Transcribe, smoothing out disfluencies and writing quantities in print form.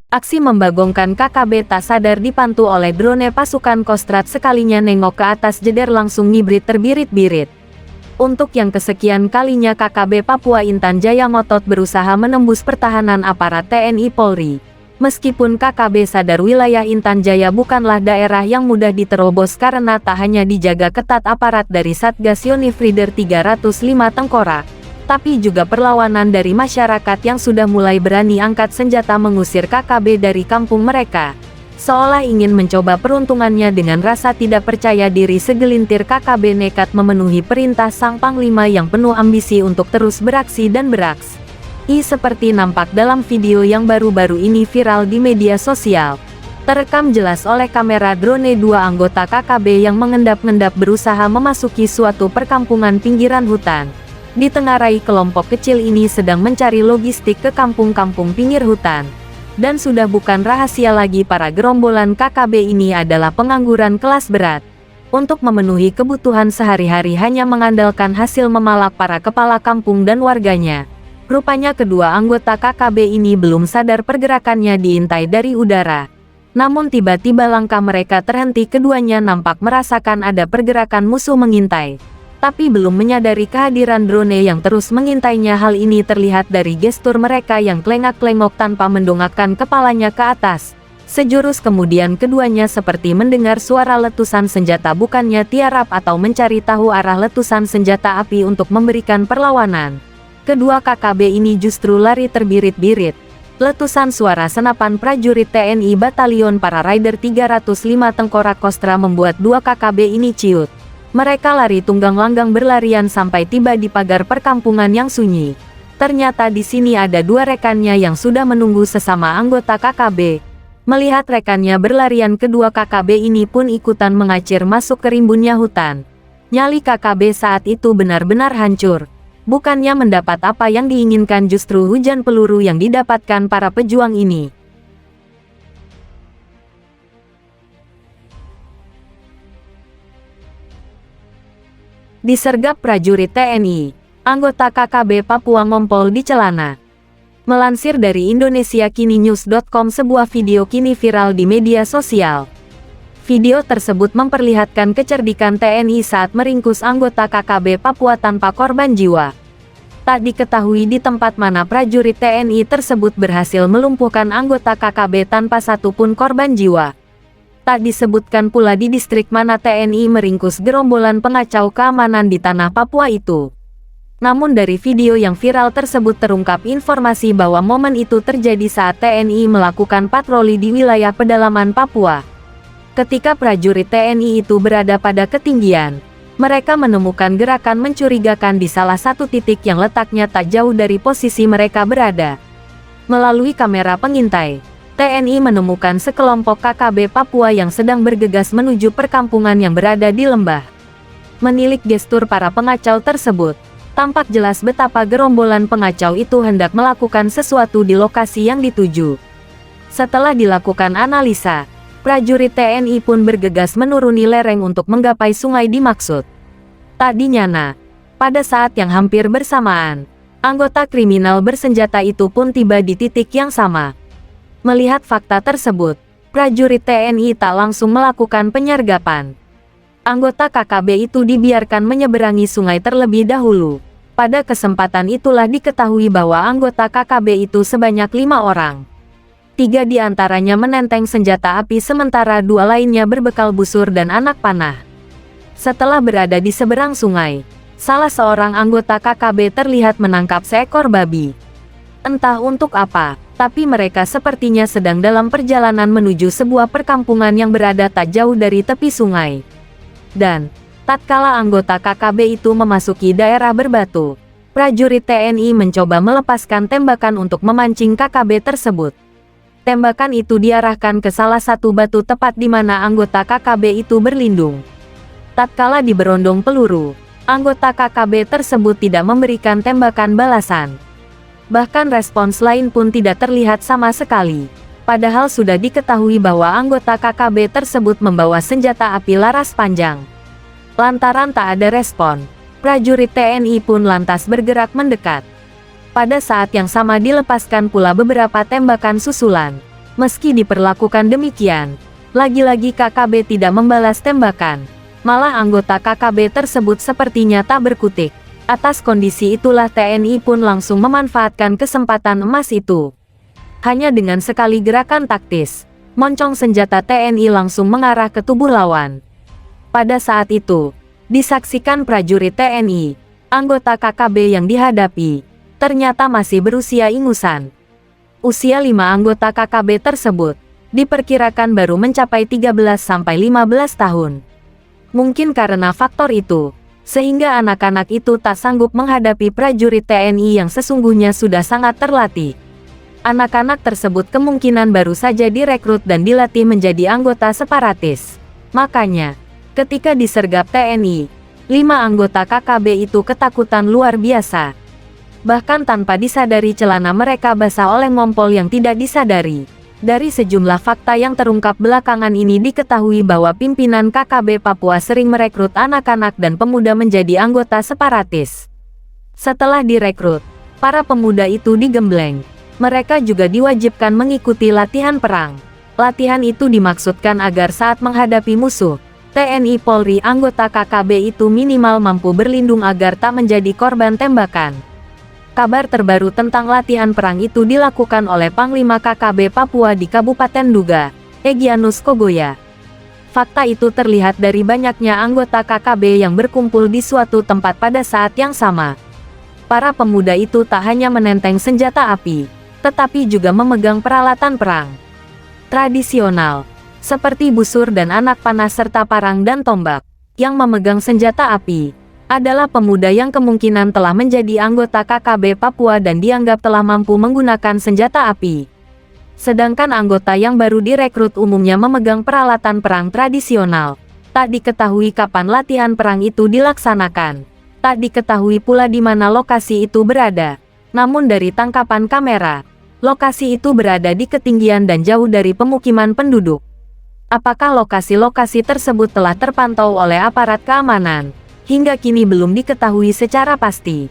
Aksi membagongkan KKB tak sadar dipantu oleh drone pasukan Kostrad sekalinya nengok ke atas jeder langsung ngibrit terbirit-birit. Untuk yang kesekian kalinya KKB Papua Intan Jaya ngotot berusaha menembus pertahanan aparat TNI Polri. Meskipun KKB sadar wilayah Intan Jaya bukanlah daerah yang mudah diterobos karena tak hanya dijaga ketat aparat dari Satgas Yonif Rider 305 Tengkorak, tapi juga perlawanan dari masyarakat yang sudah mulai berani angkat senjata mengusir KKB dari kampung mereka. Seolah ingin mencoba peruntungannya dengan rasa tidak percaya diri, segelintir KKB nekat memenuhi perintah sang panglima yang penuh ambisi untuk terus beraksi dan beraksi. Seperti nampak dalam video yang baru-baru ini viral di media sosial. Terekam jelas oleh kamera drone dua anggota KKB yang mengendap-endap berusaha memasuki suatu perkampungan pinggiran hutan. Ditengarai kelompok kecil ini sedang mencari logistik ke kampung-kampung pinggir hutan. Dan sudah bukan rahasia lagi para gerombolan KKB ini adalah pengangguran kelas berat. Untuk memenuhi kebutuhan sehari-hari hanya mengandalkan hasil memalak para kepala kampung dan warganya. Rupanya kedua anggota KKB ini belum sadar pergerakannya diintai dari udara. Namun tiba-tiba langkah mereka terhenti, keduanya nampak merasakan ada pergerakan musuh mengintai. Tapi belum menyadari kehadiran drone yang terus mengintainya. Hal ini terlihat dari gestur mereka yang klengak-klengok tanpa mendongakkan kepalanya ke atas. Sejurus kemudian keduanya seperti mendengar suara letusan senjata, bukannya tiarap atau mencari tahu arah letusan senjata api untuk memberikan perlawanan. Kedua KKB ini justru lari terbirit-birit. Letusan suara senapan prajurit TNI Batalion Para Rider 305 Tengkorak Kostra membuat dua KKB ini ciut. Mereka lari tunggang-langgang berlarian sampai tiba di pagar perkampungan yang sunyi. Ternyata di sini ada dua rekannya yang sudah menunggu sesama anggota KKB. Melihat rekannya berlarian, kedua KKB ini pun ikutan mengacir masuk ke rimbunnya hutan. Nyali KKB saat itu benar-benar hancur. Bukannya mendapat apa yang diinginkan, justru hujan peluru yang didapatkan para pejuang ini. Disergap prajurit TNI, anggota KKB Papua ngompol di celana. Melansir dari indonesiakininews.com, sebuah video kini viral di media sosial. Video tersebut memperlihatkan kecerdikan TNI saat meringkus anggota KKB Papua tanpa korban jiwa. Tak diketahui di tempat mana prajurit TNI tersebut berhasil melumpuhkan anggota KKB tanpa satupun korban jiwa. Tak disebutkan pula di distrik mana TNI meringkus gerombolan pengacau keamanan di tanah Papua itu. Namun dari video yang viral tersebut terungkap informasi bahwa momen itu terjadi saat TNI melakukan patroli di wilayah pedalaman Papua. Ketika prajurit TNI itu berada pada ketinggian, mereka menemukan gerakan mencurigakan di salah satu titik yang letaknya tak jauh dari posisi mereka berada. Melalui kamera pengintai, TNI menemukan sekelompok KKB Papua yang sedang bergegas menuju perkampungan yang berada di lembah. Menilik gestur para pengacau tersebut, tampak jelas betapa gerombolan pengacau itu hendak melakukan sesuatu di lokasi yang dituju. Setelah dilakukan analisa, prajurit TNI pun bergegas menuruni lereng untuk menggapai sungai dimaksud. Tak dinyana, pada saat yang hampir bersamaan, anggota kriminal bersenjata itu pun tiba di titik yang sama. Melihat fakta tersebut, prajurit TNI tak langsung melakukan penyergapan. Anggota KKB itu dibiarkan menyeberangi sungai terlebih dahulu. Pada kesempatan itulah diketahui bahwa anggota KKB itu sebanyak 5 orang. 3 di antaranya menenteng senjata api sementara 2 lainnya berbekal busur dan anak panah. Setelah berada di seberang sungai, salah seorang anggota KKB terlihat menangkap seekor babi. Entah untuk apa, tapi mereka sepertinya sedang dalam perjalanan menuju sebuah perkampungan yang berada tak jauh dari tepi sungai. Dan, tatkala anggota KKB itu memasuki daerah berbatu, prajurit TNI mencoba melepaskan tembakan untuk memancing KKB tersebut. Tembakan itu diarahkan ke salah satu batu tepat di mana anggota KKB itu berlindung. Tatkala diberondong peluru, anggota KKB tersebut tidak memberikan tembakan balasan. Bahkan respons lain pun tidak terlihat sama sekali. Padahal sudah diketahui bahwa anggota KKB tersebut membawa senjata api laras panjang. Lantaran tak ada respon, prajurit TNI pun lantas bergerak mendekat. Pada saat yang sama dilepaskan pula beberapa tembakan susulan. Meski diperlakukan demikian, lagi-lagi KKB tidak membalas tembakan. Malah anggota KKB tersebut sepertinya tak berkutik. Atas kondisi itulah TNI pun langsung memanfaatkan kesempatan emas itu. Hanya dengan sekali gerakan taktis, moncong senjata TNI langsung mengarah ke tubuh lawan. Pada saat itu, disaksikan prajurit TNI, anggota KKB yang dihadapi, ternyata masih berusia ingusan. Usia 5 anggota KKB tersebut, diperkirakan baru mencapai 13-15 tahun. Mungkin karena faktor itu, sehingga anak-anak itu tak sanggup menghadapi prajurit TNI yang sesungguhnya sudah sangat terlatih. Anak-anak tersebut kemungkinan baru saja direkrut dan dilatih menjadi anggota separatis. Makanya, ketika disergap TNI, 5 anggota KKB itu ketakutan luar biasa. Bahkan tanpa disadari celana mereka basah oleh ngompol yang tidak disadari. Dari sejumlah fakta yang terungkap belakangan ini diketahui bahwa pimpinan KKB Papua sering merekrut anak-anak dan pemuda menjadi anggota separatis. Setelah direkrut, para pemuda itu digembleng. Mereka juga diwajibkan mengikuti latihan perang. Latihan itu dimaksudkan agar saat menghadapi musuh, TNI Polri anggota KKB itu minimal mampu berlindung agar tak menjadi korban tembakan. Kabar terbaru tentang latihan perang itu dilakukan oleh Panglima KKB Papua di Kabupaten Duga, Egyanus Kogoya. Fakta itu terlihat dari banyaknya anggota KKB yang berkumpul di suatu tempat pada saat yang sama. Para pemuda itu tak hanya menenteng senjata api, tetapi juga memegang peralatan perang tradisional, seperti busur dan anak panah serta parang dan tombak. Yang memegang senjata api adalah pemuda yang kemungkinan telah menjadi anggota KKB Papua dan dianggap telah mampu menggunakan senjata api. Sedangkan anggota yang baru direkrut umumnya memegang peralatan perang tradisional. Tak diketahui kapan latihan perang itu dilaksanakan. Tak diketahui pula di mana lokasi itu berada. Namun dari tangkapan kamera, lokasi itu berada di ketinggian dan jauh dari pemukiman penduduk. Apakah lokasi-lokasi tersebut telah terpantau oleh aparat keamanan? Hingga kini belum diketahui secara pasti.